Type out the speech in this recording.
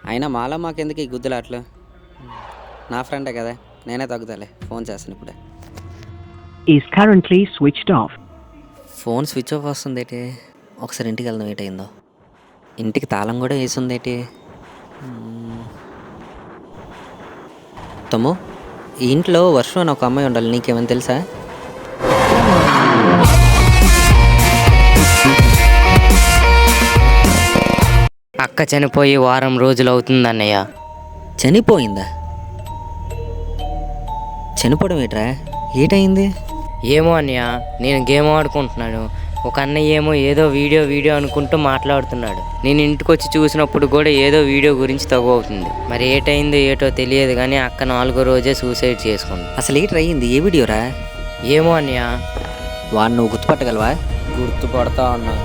అయినా మాలో మాకెందుకు ఈ గుద్దులాట్లు? నా ఫ్రెండే కదా, నేనే తగ్గుతాలే. ఫోన్ చేస్తాను ఇప్పుడే. is currently switched off. Phone switch off వస్తుంది ఏంటి? ఒకసారి ఇంటికి వెళ్దాం. ఏటైందో? ఇంటికి తాళం కూడా వేసింది ఏంటి? తమ్ము, ఈ ఇంట్లో వర్షం అని ఒక అమ్మాయి ఉండాలి, నీకేమైనా తెలుసా? అక్క చనిపోయి వారం రోజులు అవుతుంది అన్నయ్య. చనిపోయిందా? చనిపోవడం ఏట్రా? ఏటైంది? ఏమో అన్నయ్య, నేను గేమ్ ఆడుకుంటున్నాను. ఒక అన్నయ్య ఏమో ఏదో వీడియో అనుకుంటూ మాట్లాడుతున్నాడు. నేను ఇంటికి వచ్చి చూసినప్పుడు కూడా ఏదో వీడియో గురించి తగు అవుతుంది. మరి ఏటైందో ఏటో తెలియదు కానీ అక్క 4వ రోజే సూసైడ్ చేసుకుంది. అసలు ఏట్రా అయింది? ఏ వీడియోరా? ఏమో అన్నయ్య. వాడు నువ్వు గుర్తుపట్టగలవా? గుర్తుపడతా ఉన్నా.